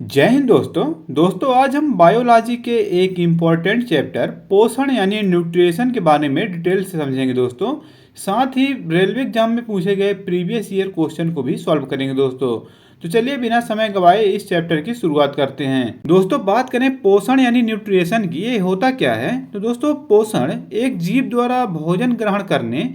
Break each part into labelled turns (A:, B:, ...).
A: जय हिंद दोस्तों आज हम बायोलॉजी के एक इम्पॉर्टेंट चैप्टर पोषण यानी न्यूट्रिशन के बारे में डिटेल से समझेंगे दोस्तों। साथ ही रेलवे एग्जाम में पूछे गए प्रीवियस ईयर क्वेश्चन को भी सॉल्व करेंगे दोस्तों। तो चलिए बिना समय गवाए इस चैप्टर की शुरुआत करते हैं। दोस्तों बात करें पोषण यानी न्यूट्रिशन की, ये होता क्या है। तो दोस्तों पोषण एक जीव द्वारा भोजन ग्रहण करने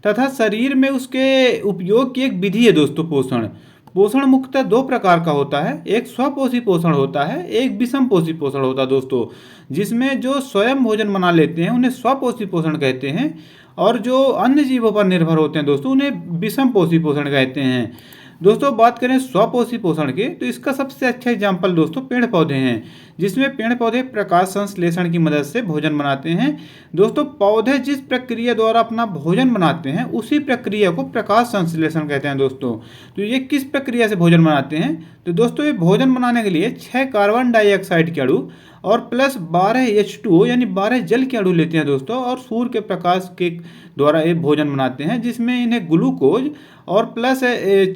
A: तथा शरीर में उसके उपयोग की एक विधि है दोस्तों। पोषण पोषण मुख्यतः दो प्रकार का होता है, एक स्वपोषी पोषण होता है, एक विषम पोषी पोषण होता है दोस्तों। जिसमें जो स्वयं भोजन बना लेते हैं उन्हें स्वपोषी पोषण कहते हैं, और जो अन्य जीवों पर निर्भर होते हैं दोस्तों उन्हें विषम पोषी पोषण कहते हैं। दोस्तों बात करें स्वपोषी पोषण की, तो इसका सबसे अच्छा एग्जाम्पल दोस्तों पेड़ पौधे हैं, जिसमें पेड़ पौधे प्रकाश संश्लेषण की मदद से भोजन बनाते हैं। दोस्तों पौधे जिस प्रक्रिया द्वारा अपना भोजन बनाते हैं उसी प्रक्रिया को प्रकाश संश्लेषण कहते हैं दोस्तों। तो ये किस प्रक्रिया से भोजन बनाते हैं, तो दोस्तों ये भोजन बनाने के लिए 6 कार्बन डाइऑक्साइड के अणु और प्लस 12 H2O यानी 12 जल के अणु लेते हैं दोस्तों, और सूर्य के प्रकाश के द्वारा ये भोजन बनाते हैं, जिसमें इन्हें ग्लूकोज और प्लस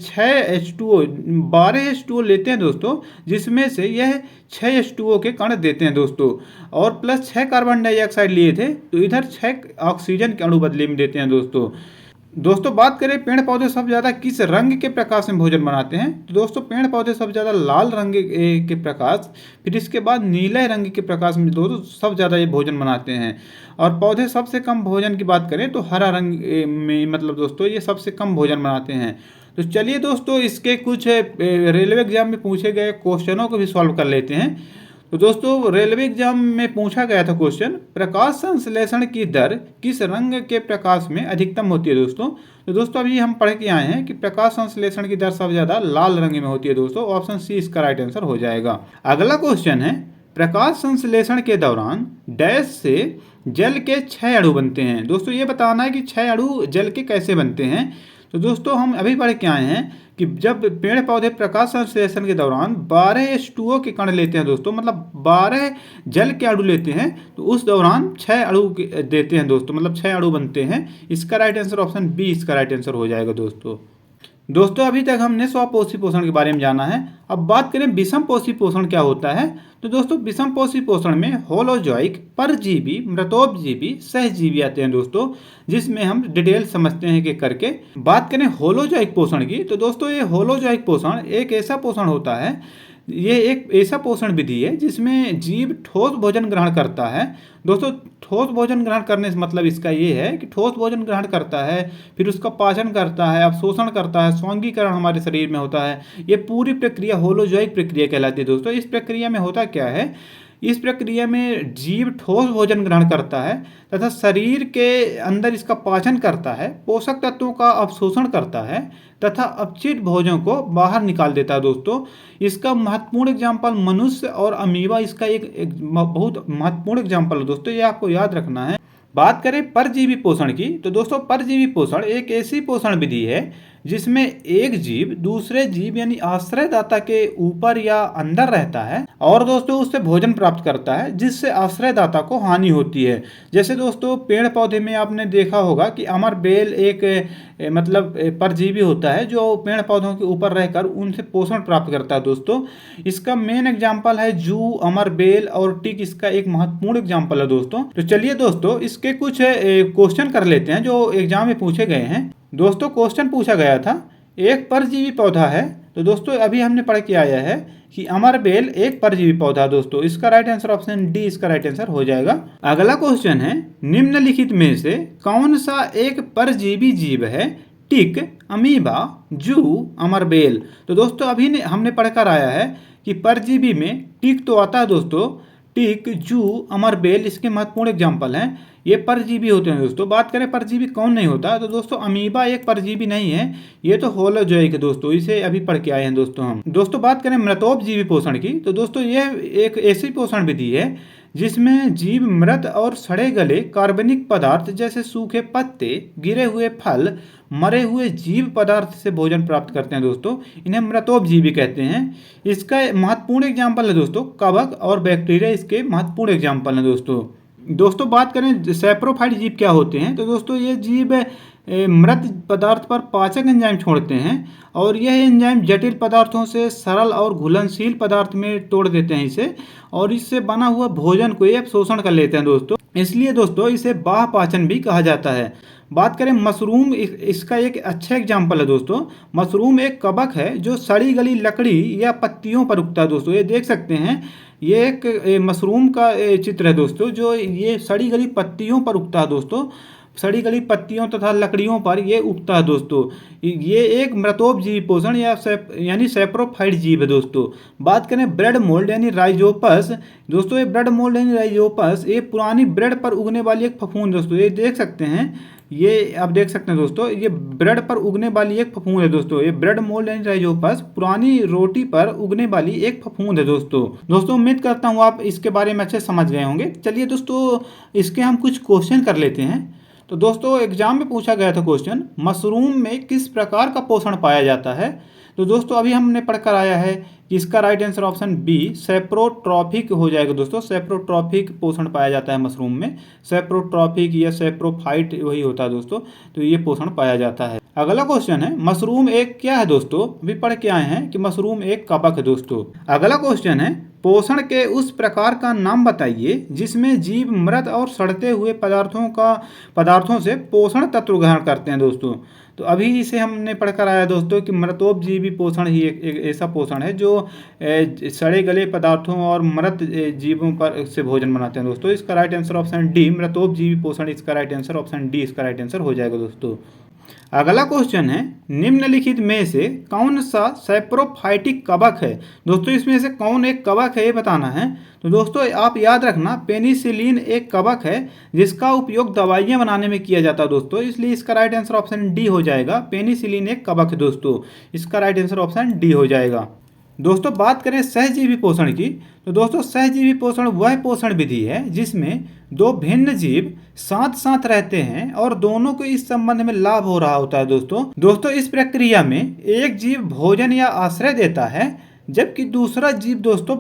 A: 6 H2O 12 H2O लेते हैं दोस्तों, जिसमें से यह 6 H2O के कण देते हैं दोस्तों, और प्लस 6 कार्बन डाइऑक्साइड लिए थे तो इधर 6 ऑक्सीजन के अणु बदले में देते हैं दोस्तों। दोस्तों बात करें पेड़ पौधे सबसे ज़्यादा किस रंग के प्रकाश में भोजन बनाते हैं, तो दोस्तों पेड़ पौधे सबसे ज़्यादा लाल रंग के प्रकाश, फिर इसके बाद नीले रंग के प्रकाश में दोस्तों सबसे ज़्यादा ये भोजन बनाते हैं। और पौधे सबसे कम भोजन की बात करें तो हरा रंग में, मतलब दोस्तों ये सबसे कम भोजन बनाते हैं। तो चलिए दोस्तों इसके कुछ रेलवे एग्जाम में पूछे गए क्वेश्चनों को भी सॉल्व कर लेते हैं। तो दोस्तों रेलवे एग्जाम में पूछा गया था क्वेश्चन, प्रकाश संश्लेषण की दर किस रंग के प्रकाश में अधिकतम होती है दोस्तों। तो दोस्तों अभी हम पढ़ के आए हैं कि प्रकाश संश्लेषण की दर सबसे ज़्यादा लाल रंग में होती है दोस्तों। ऑप्शन सी इसका राइट आंसर हो जाएगा। अगला क्वेश्चन है, प्रकाश संश्लेषण के दौरान डैश से जल के 6 अणु बनते हैं। दोस्तों ये बताना है कि 6 अणु जल के कैसे बनते हैं। तो दोस्तों हम अभी पढ़ के आए हैं कि जब पेड़ पौधे प्रकाश संश्लेषण के दौरान 12 H2O के कण लेते हैं दोस्तों, मतलब 12 जल के अणु लेते हैं, तो उस दौरान 6 अणु देते हैं दोस्तों, मतलब 6 अणु बनते हैं। इसका राइट आंसर ऑप्शन बी इसका राइट आंसर हो जाएगा दोस्तों अभी तक हमने स्वपोषी पोषण के बारे में जाना है। अब बात करें विषम पोषी पोषण क्या होता है। तो दोस्तों विषम पोषी पोषण में होलोजोइक, परजीवी, मृतोपजीवी, सहजीवी आते हैं दोस्तों, जिसमें हम डिटेल समझते हैं कि करके। बात करें होलोजोइक पोषण की, तो दोस्तों ये होलोजोइक पोषण एक ऐसा पोषण होता है, ये एक ऐसा पोषण विधि है जिसमें जीव ठोस भोजन ग्रहण करता है। दोस्तों ठोस भोजन ग्रहण करने से मतलब इसका ये है कि ठोस भोजन ग्रहण करता है, फिर उसका पाचन करता है, अवशोषण करता है, स्वांगीकरण हमारे शरीर में होता है। ये पूरी प्रक्रिया होलोजोइक प्रक्रिया कहलाती है दोस्तों। इस प्रक्रिया में होता क्या है, इस प्रक्रिया में जीव ठोस भोजन ग्रहण करता है तथा शरीर के अंदर इसका पाचन करता है, पोषक तत्वों का अवशोषण करता है तथा अपचित भोजों को बाहर निकाल देता है दोस्तों। इसका महत्वपूर्ण एग्जाम्पल मनुष्य और अमीबा इसका एक बहुत महत्वपूर्ण एग्जाम्पल है दोस्तों, ये आपको याद रखना है। बात करें परजीवी पोषण की, तो दोस्तों परजीवी पोषण एक ऐसी पोषण विधि है जिसमें एक जीव दूसरे जीव यानी आश्रयदाता के ऊपर या अंदर रहता है और दोस्तों उससे भोजन प्राप्त करता है, जिससे आश्रयदाता को हानि होती है। जैसे दोस्तों पेड़ पौधे में आपने देखा होगा कि अमर बेल एक मतलब परजीवी होता है जो पेड़ पौधों के ऊपर रहकर उनसे पोषण प्राप्त करता है दोस्तों। इसका मेन एग्जाम्पल है जू, अमर बेल और टिक, इसका एक महत्वपूर्ण एग्जाम्पल है दोस्तों। तो चलिए दोस्तों इसके कुछ क्वेश्चन कर लेते हैं जो एग्जाम में पूछे गए हैं। दोस्तों क्वेश्चन पूछा गया था, एक परजीवी पौधा है। तो दोस्तों अभी हमने पढ़ के आया है कि अमर बेल एक परजीवी पौधा दोस्तों, इसका राइट आंसर ऑप्शन डी इसका राइट आंसर हो जाएगा। अगला क्वेश्चन है, निम्नलिखित में से कौन सा एक परजीवी जीव है, टिक, अमीबा, जू, अमर बेल। तो दोस्तों अभी हमने पढ़कर आया है कि परजीवी में टिक तो आता है दोस्तों, टिक, जू, अमर बेल इसके महत्वपूर्ण एग्जाम्पल हैं, ये परजीवी होते हैं दोस्तों। बात करें परजीवी कौन नहीं होता, तो दोस्तों अमीबा एक परजीवी नहीं है, ये तो होलोजोइक है दोस्तों, इसे अभी पढ़ के आए हैं दोस्तों हम। दोस्तों बात करें मृतोपजीवी पोषण की, तो दोस्तों यह एक ऐसी पोषण विधि है जिसमें जीव मृत और सड़े गले कार्बनिक पदार्थ जैसे सूखे पत्ते, गिरे हुए फल, मरे हुए जीव पदार्थ से भोजन प्राप्त करते हैं दोस्तों, इन्हें मृतोपजीवी कहते हैं। इसका महत्वपूर्ण एग्जाम्पल है दोस्तों कवक और बैक्टीरिया, इसके महत्वपूर्ण एग्जाम्पल हैं दोस्तों। बात करें सैप्रोफाइट जीव क्या होते हैं, तो दोस्तों ये जीव मृत पदार्थ पर पाचक एंजाइम छोड़ते हैं और यह एंजाइम जटिल पदार्थों से सरल और घुलनशील पदार्थ में तोड़ देते हैं इसे, और इससे बना हुआ भोजन को ये अवशोषण कर लेते हैं दोस्तों। इसलिए दोस्तों इसे बाह्य पाचन भी कहा जाता है। बात करें मशरूम, इसका एक अच्छा एग्जाम्पल है दोस्तों। मशरूम एक कवक है जो सड़ी गली लकड़ी या पत्तियों पर उगता है दोस्तों। ये देख सकते हैं, ये एक मशरूम का चित्र है दोस्तों, जो ये सड़ी गली पत्तियों पर उगता है दोस्तों। सड़ी गली पत्तियों तथा लकड़ियों पर ये उगता है दोस्तों। ये एक मृतोपजीवी पोषण यानी सैप्रोफाइट जीव है दोस्तों। बात करें ब्रेड मोल्ड यानी राइजोपस, दोस्तों ये ब्रेड मोल्ड यानी राइजोपस ये पुरानी ब्रेड पर उगने वाली एक फफूंद दोस्तों। ये देख सकते हैं, ये आप देख सकते हैं दोस्तों, ये ब्रेड पर उगने वाली एक फफूंद है दोस्तों। ये ब्रेड मोल्ड यानी राइजोपस पुरानी रोटी पर उगने वाली एक फफूंद है दोस्तों। उम्मीद करता हूँ आप इसके बारे में अच्छे समझ गए होंगे। चलिए दोस्तों, इसके हम कुछ क्वेश्चन कर लेते हैं। तो दोस्तों एग्जाम में पूछा गया था क्वेश्चन, मशरूम में किस प्रकार का पोषण पाया जाता है। तो दोस्तों अभी हमने पढ़कर आया है कि इसका राइट आंसर ऑप्शन बी सैप्रोट्रॉफिक हो जाएगा दोस्तों। सैप्रोट्रॉफिक पोषण पाया जाता है मशरूम में। सैप्रोट्रॉफिक या सैप्रोफाइट वही होता है दोस्तों। तो ये पोषण पाया जाता है। अगला क्वेश्चन है, मशरूम एक क्या है दोस्तों। अभी पढ़ के आए हैं कि मशरूम एक कवक है दोस्तों। अगला क्वेश्चन है, पोषण के उस प्रकार का नाम बताइए जिसमें जीव मृत और सड़ते हुए पदार्थों से पोषण तत्व ग्रहण करते हैं दोस्तों। तो अभी इसे हमने पढ़कर आया दोस्तों कि मृतोपजीवी पोषण ही एक ऐसा पोषण है जो सड़े गले पदार्थों और मृत जीवों पर से भोजन बनाते हैं दोस्तों। इसका राइट आंसर ऑप्शन डी मृतोपजीवी पोषण, इसका राइट आंसर ऑप्शन डी इसका राइट आंसर हो जाएगा दोस्तों। अगला क्वेश्चन है, निम्नलिखित में से कौन सा सैप्रोफाइटिक कवक है। दोस्तों इसमें से कौन एक कवक है ये बताना है। तो दोस्तों आप याद रखना, पेनिसिलिन एक कवक है जिसका उपयोग दवाइयां बनाने में किया जाता है दोस्तों। इसलिए इसका राइट आंसर ऑप्शन डी हो जाएगा। पेनिसिलिन एक कवक है दोस्तों। इसका राइट आंसर ऑप्शन डी हो जाएगा। दोस्तों बात करें सहजीवी पोषण की, तो दोस्तों सहजीवी पोषण वह पोषण विधि है जिसमें दो भिन्न जीव साथ साथ रहते हैं और दोनों को इस संबंध में लाभ हो रहा होता है दोस्तों इस प्रक्रिया में एक जीव भोजन या आश्रय देता है जबकि दूसरा जीव दोस्तों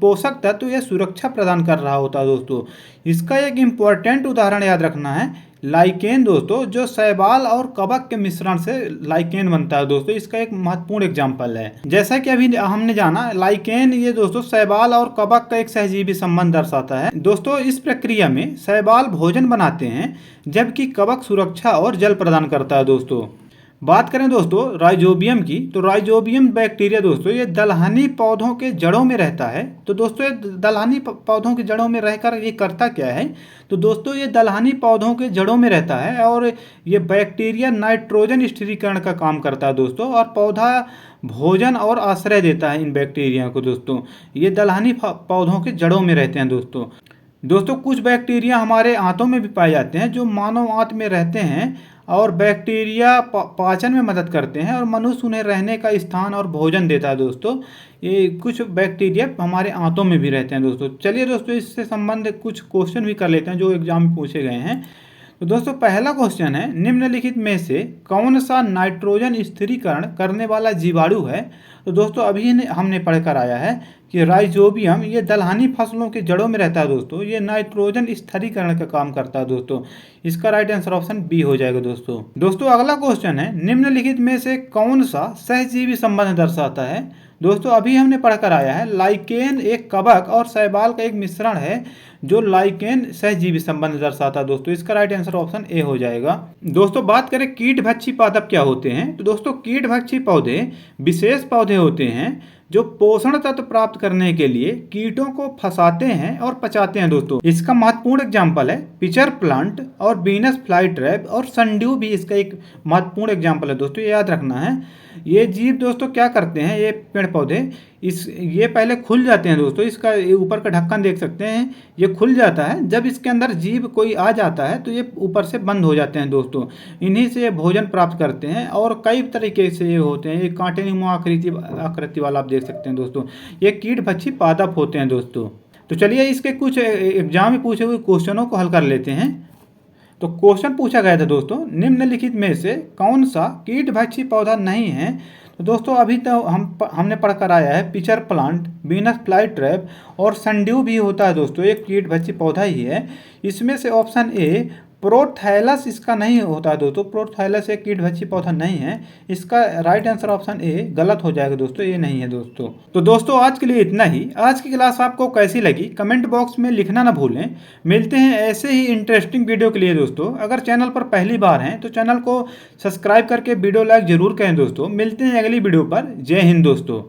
A: पोषक तत्व या सुरक्षा प्रदान कर रहा होता है दोस्तों। इसका एक इम्पोर्टेंट उदाहरण याद रखना है, लाइकेन दोस्तों, जो शैवाल और कवक के मिश्रण से लाइकेन बनता है दोस्तों। इसका एक महत्वपूर्ण एग्जाम्पल है। जैसा कि अभी हमने जाना, लाइकेन ये दोस्तों शैवाल और कवक का एक सहजीवी संबंध दर्शाता है दोस्तों। इस प्रक्रिया में शैवाल भोजन बनाते हैं जबकि कवक सुरक्षा और जल प्रदान करता है दोस्तों। बात करें दोस्तों राइजोबियम की, तो राइजोबियम बैक्टीरिया दोस्तों ये दलहनी पौधों के जड़ों में रहता है। तो दोस्तों ये दलहनी पौधों के जड़ों में रहकर ये करता क्या है, तो दोस्तों ये दलहनी पौधों के जड़ों में रहता है और ये बैक्टीरिया नाइट्रोजन स्थिरीकरण का काम करता है दोस्तों, और पौधा भोजन और आश्रय देता है इन बैक्टीरिया को दोस्तों। ये दलहनी पौधों के जड़ों में रहते हैं दोस्तों कुछ बैक्टीरिया हमारे आंतों में भी पाए जाते हैं जो मानव आंत में रहते हैं और बैक्टीरिया पाचन में मदद करते हैं और मनुष्य उन्हें रहने का स्थान और भोजन देता है दोस्तों। ये कुछ बैक्टीरिया हमारे आंतों में भी रहते हैं दोस्तों। चलिए दोस्तों इससे संबंधित कुछ क्वेश्चन भी कर लेते हैं जो एग्जाम में पूछे गए हैं। तो दोस्तों पहला क्वेश्चन है, निम्नलिखित में से कौन सा नाइट्रोजन स्थिरीकरण करने वाला जीवाणु है। तो दोस्तों अभी हमने पढ़कर आया है कि राइजोबियम ये दलहनी फसलों के जड़ों में रहता है दोस्तों। ये नाइट्रोजन स्थिरीकरण का काम करता है दोस्तों। इसका राइट आंसर ऑप्शन बी हो जाएगा दोस्तों अगला क्वेश्चन है, निम्नलिखित में से कौन सा सहजीवी संबंध दर्शाता है। दोस्तों अभी हमने पढ़कर आया है लाइकेन एक कवक और शैवाल का एक मिश्रण है जो लाइकेन सहजीवी संबंध दर्शाता है दोस्तों। इसका राइट आंसर ऑप्शन ए हो जाएगा। दोस्तों बात करें कीटभक्षी पादप क्या होते हैं, तो दोस्तों कीटभक्षी पौधे विशेष पौधे होते हैं जो पोषण तत्व प्राप्त करने के लिए कीटों को फंसाते हैं और पचाते हैं दोस्तों। इसका महत्वपूर्ण एग्जाम्पल है पिचर प्लांट और वीनस फ्लाई ट्रैप, और सनड्यू भी इसका एक महत्वपूर्ण एग्जाम्पल है दोस्तों। ये याद रखना है। ये जीव दोस्तों क्या करते हैं, ये पेड़ पौधे ये पहले खुल जाते हैं दोस्तों। इसका ऊपर का ढक्कन देख सकते हैं, ये खुल जाता है। जब इसके अंदर जीव कोई आ जाता है तो ये ऊपर से बंद हो जाते हैं दोस्तों। इन्हीं से ये भोजन प्राप्त करते हैं और कई तरीके से ये होते हैं। ये कांटेनुमा आकृति वाला आप देख सकते हैं दोस्तों। ये कीटभक्षी पादप होते हैं दोस्तों। तो चलिए इसके कुछ एग्जाम में पूछे हुए क्वेश्चनों को हल कर लेते हैं। तो क्वेश्चन पूछा गया था दोस्तों, निम्नलिखित में से कौन सा कीटभक्षी पौधा नहीं है। तो दोस्तों अभी तो हमने पढ़कर आया है pitcher plant, Venus fly trap और सनड्यू भी होता है दोस्तों। एक कीटभक्षी पौधा ही है। इसमें से ऑप्शन ए प्रोथैलस इसका नहीं होता है दोस्तों। प्रोथैलस एक कीटभक्षी पौधा नहीं है। इसका राइट आंसर ऑप्शन ए गलत हो जाएगा दोस्तों, ये नहीं है दोस्तों। तो दोस्तों आज के लिए इतना ही। आज की क्लास आपको कैसी लगी कमेंट बॉक्स में लिखना ना भूलें। मिलते हैं ऐसे ही इंटरेस्टिंग वीडियो के लिए दोस्तों। अगर चैनल पर पहली बार हैं तो चैनल को सब्सक्राइब करके वीडियो लाइक जरूर करें दोस्तों। मिलते हैं अगली वीडियो पर। जय हिंद दोस्तों।